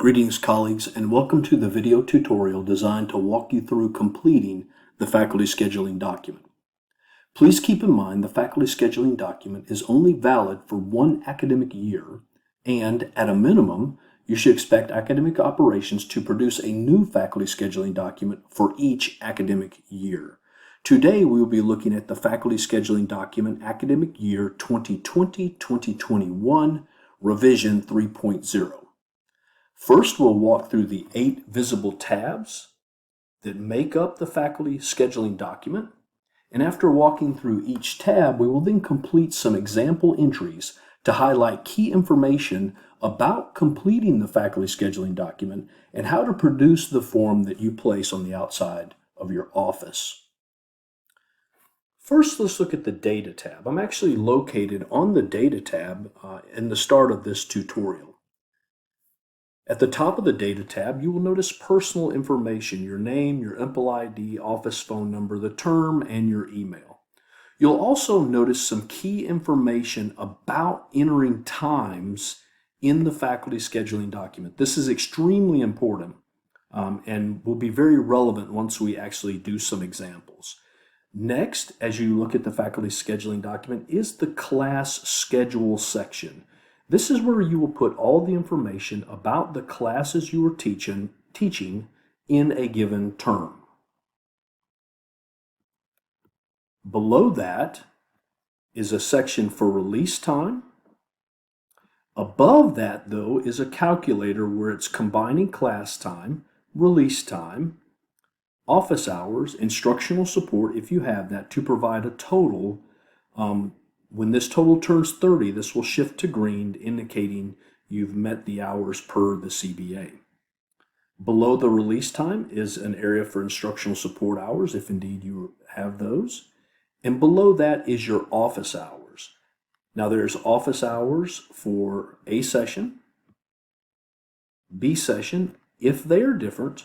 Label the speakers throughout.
Speaker 1: Greetings, colleagues, and welcome to the video tutorial designed to walk you through completing the faculty scheduling document. Please keep in mind the faculty scheduling document is only valid for one academic year, and at a minimum, you should expect academic operations to produce a new faculty scheduling document for each academic year. Today, we will be looking at the faculty scheduling document academic year 2020-2021, revision 3.0. First, we'll walk through the 8 visible tabs that make up the faculty scheduling document. And after walking through each tab, we will then complete some example entries to highlight key information about completing the faculty scheduling document and how to produce the form that you place on the outside of your office. First, let's look at the Data tab. I'm actually located on the Data tab in the start of this tutorial. At the top of the Data tab, you will notice personal information, your name, your EMPL ID, office phone number, the term, and your email. You'll also notice some key information about entering times in the faculty scheduling document. This is extremely important and will be very relevant once we actually do some examples. Next, as you look at the faculty scheduling document, is the class schedule section. This is where you will put all the information about the classes you are teaching in a given term. Below that is a section for release time. Above that, though, is a calculator where it's combining class time, release time, office hours, instructional support, if you have that, to provide a total. When this total turns 30, this will shift to green, indicating you've met the hours per the CBA. Below the release time is an area for instructional support hours, if indeed you have those. And below that is your office hours. Now there's office hours for A session, B session, if they are different,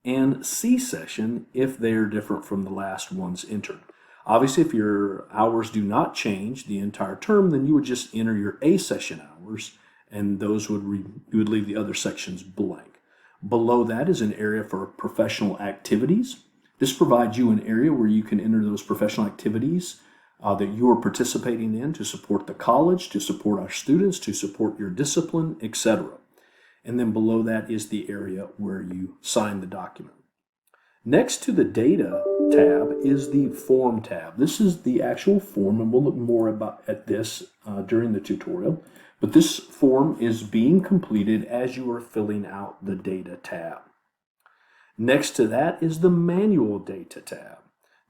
Speaker 1: and C session, if they are different from the last ones entered. Obviously, if your hours do not change the entire term, then you would just enter your A session hours, and those you would leave the other sections blank. Below that is an area for professional activities. This provides you an area where you can enter those professional activities that you are participating in to support the college, to support our students, to support your discipline, etc. And then below that is the area where you sign the document. Next to the Data tab is the Form tab. This is the actual form, and we'll look more at this during the tutorial. But this form is being completed as you are filling out the Data tab. Next to that is the Manual Data tab.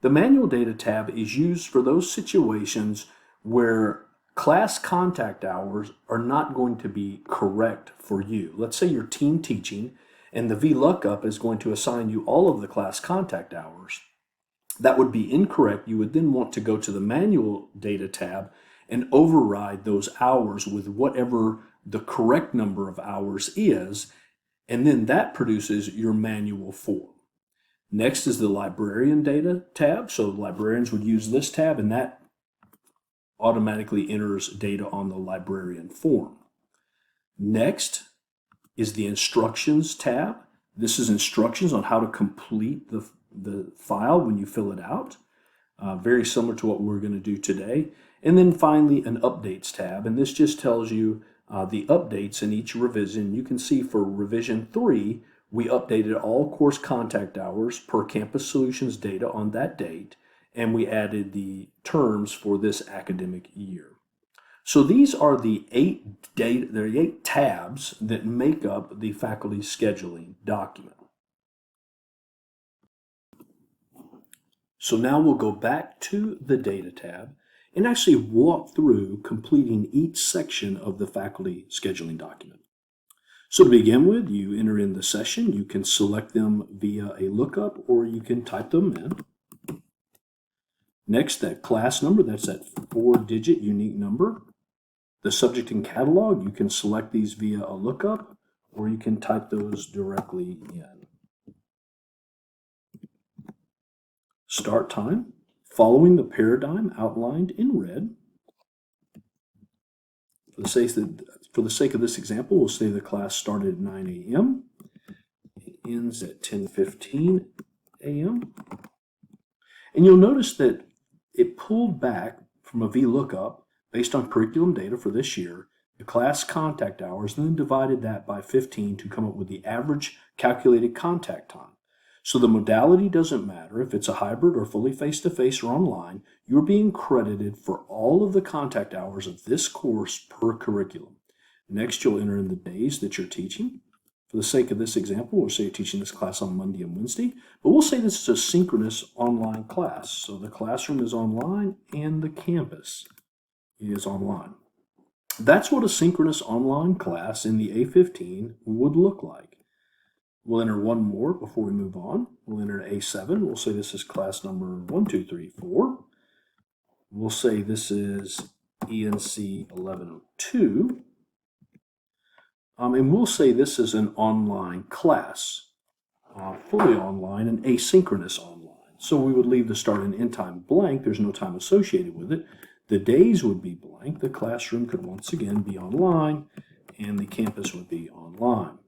Speaker 1: The Manual Data tab is used for those situations where class contact hours are not going to be correct for you. Let's say you're team teaching, and the VLOOKUP is going to assign you all of the class contact hours. That would be incorrect. You would then want to go to the Manual Data tab and override those hours with whatever the correct number of hours is, and then that produces your manual form. Next is the Librarian Data tab. So librarians would use this tab, and that automatically enters data on the librarian form. Next is the Instructions tab. This is instructions on how to complete the file when you fill it out. Very similar to what we're going to do today. And then finally an Updates tab, and this just tells you the updates in each revision. You can see for revision 3, we updated all course contact hours per Campus Solutions data on that date, and we added the terms for this academic year. So these are the 8 tabs that make up the faculty scheduling document. So now we'll go back to the Data tab and actually walk through completing each section of the faculty scheduling document. So to begin with, you enter in the session. You can select them via a lookup, or you can type them in. Next, that class number, that's that 4-digit unique number. The subject and catalog, you can select these via a lookup, or you can type those directly in. Start time, following the paradigm outlined in red. For the sake of this example, we'll say the class started at 9 a.m. It ends at 10:15 a.m. And you'll notice that it pulled back from a VLOOKUP based on curriculum data for this year, the class contact hours, and then divided that by 15 to come up with the average calculated contact time. So the modality doesn't matter if it's a hybrid or fully face-to-face or online, you're being credited for all of the contact hours of this course per curriculum. Next, you'll enter in the days that you're teaching. For the sake of this example, we'll say you're teaching this class on Monday and Wednesday, but we'll say this is a synchronous online class. So the classroom is online and the campus is online. That's what a synchronous online class in the A15 would look like. We'll enter one more before we move on. We'll enter A7. We'll say this is class number 1, 2, 3, 4. We'll say this is ENC 1102. And we'll say this is an online class, fully online and asynchronous online. So we would leave the start and end time blank. There's no time associated with it. The days would be blank. The classroom could once again be online, and the campus would be online.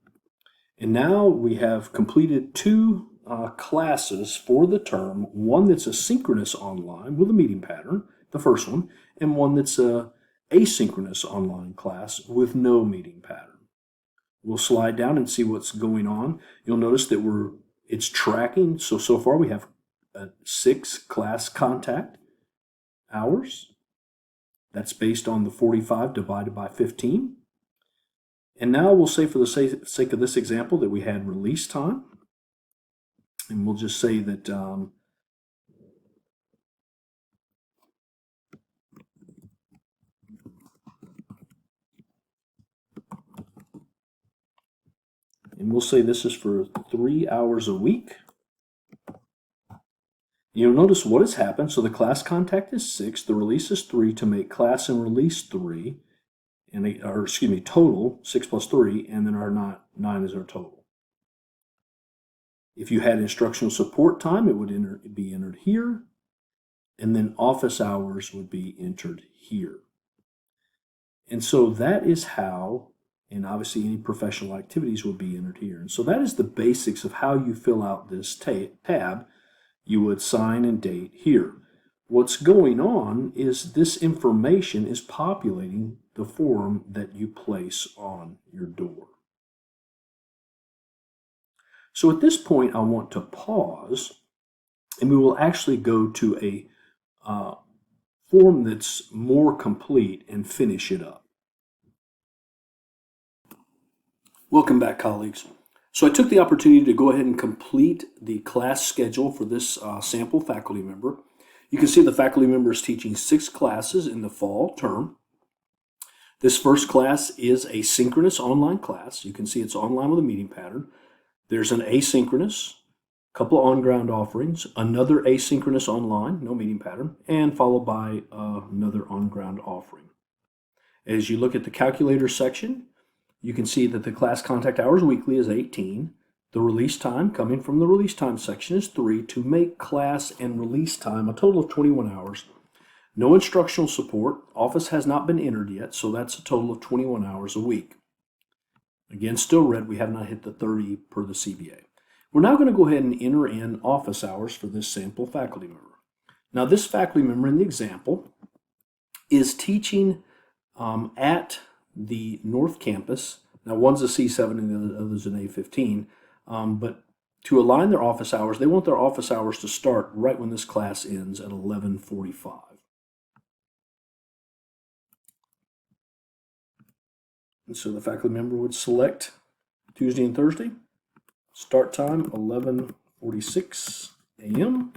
Speaker 1: And now we have completed two classes for the term, one that's a synchronous online with a meeting pattern, the first one, and one that's a asynchronous online class with no meeting pattern. We'll slide down and see what's going on. You'll notice that it's tracking. So far we have 6 class contact hours. That's based on the 45 divided by 15. And now we'll say for the sake of this example that we had release time. And we'll just say that and we'll say this is for 3 hours a week. You'll notice what has happened. So the class contact is 6, the release is 3 to make class and release 3, total 6 plus 3, and then our 9 is our total. If you had instructional support time, it would be entered here, and then office hours would be entered here. And so that is how, and obviously any professional activities would be entered here. And so that is the basics of how you fill out this tab. You would sign and date here. What's going on is this information is populating the form that you place on your door. So at this point, I want to pause, and we will actually go to a form that's more complete and finish it up. Welcome back, colleagues. So I took the opportunity to go ahead and complete the class schedule for this sample faculty member. You can see the faculty member is teaching 6 classes in the fall term. This first class is a synchronous online class. You can see it's online with a meeting pattern. There's an asynchronous, couple of on-ground offerings, another asynchronous online, no meeting pattern, and followed by another on-ground offering. As you look at the calculator section, you can see that the class contact hours weekly is 18. The release time coming from the release time section is 3 to make class and release time a total of 21 hours. No instructional support. Office has not been entered yet, so that's a total of 21 hours a week. Again, still red, we have not hit the 30 per the CBA. We're now going to go ahead and enter in office hours for this sample faculty member. Now, this faculty member in the example is teaching at the North Campus. Now, one's a C7 and the other's an A15, but to align their office hours, they want their office hours to start right when this class ends at 11:45. And so the faculty member would select Tuesday and Thursday, start time 11:46 a.m.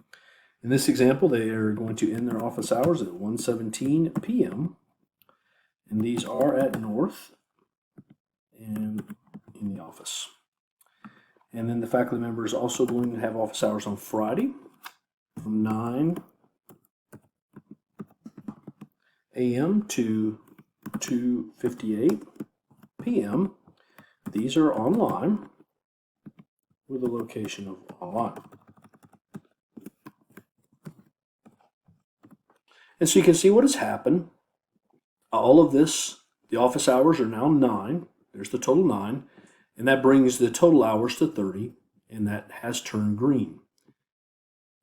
Speaker 1: In this example, they are going to end their office hours at 1:17 p.m. And these are at North and in the office. And then the faculty member is also going to have office hours on Friday from 9 a.m. to 2:58 p.m. These are online with a location of online. And so you can see what has happened. All of this The office hours are now 9. There's the total 9. And that brings the total hours to 30, and that has turned green.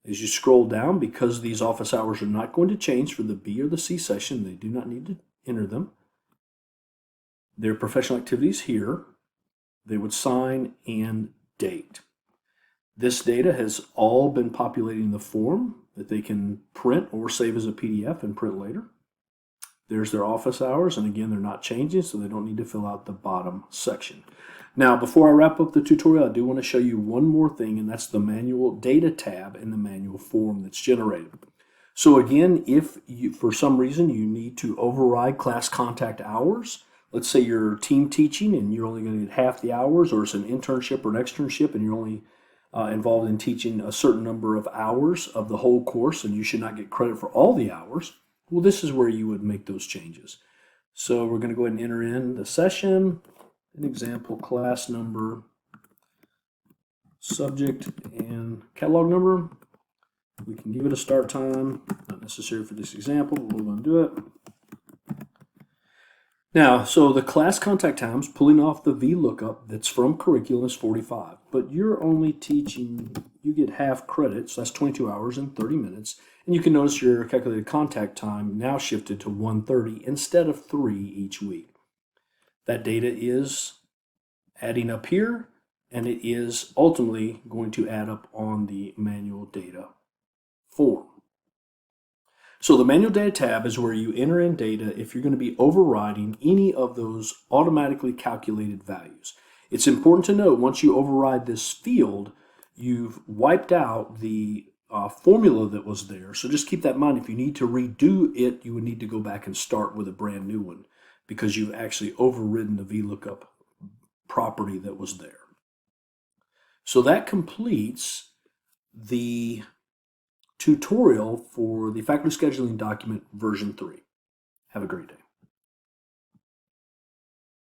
Speaker 1: As you scroll down, because these office hours are not going to change for the B or the C session, they do not need to enter them. Their professional activities here, they would sign and date. This data has all been populating the form that they can print or save as a PDF and print later. There's their office hours, and again, they're not changing, so they don't need to fill out the bottom section. Now, before I wrap up the tutorial, I do want to show you one more thing, and that's the manual data tab in the manual form that's generated. So again, if you, for some reason you need to override class contact hours, let's say you're team teaching and you're only going to get half the hours, or it's an internship or an externship and you're only involved in teaching a certain number of hours of the whole course and you should not get credit for all the hours, well, this is where you would make those changes. So we're going to go ahead and enter in the session, an example class number, subject, and catalog number. We can give it a start time, not necessary for this example, but we're going to do it. Now, so the class contact times, pulling off the VLOOKUP that's from curriculum is 45, but you're only teaching, you get half credit, so that's 22 hours and 30 minutes. And you can notice your calculated contact time now shifted to 1:30 instead of 3 each week. That data is adding up here, and it is ultimately going to add up on the manual data form. So the manual data tab is where you enter in data if you're going to be overriding any of those automatically calculated values. It's important to note once you override this field, you've wiped out the formula that was there. So just keep that in mind. If you need to redo it, you would need to go back and start with a brand new one because you've actually overridden the VLOOKUP property that was there. So that completes the tutorial for the faculty scheduling document version 3. Have a great day.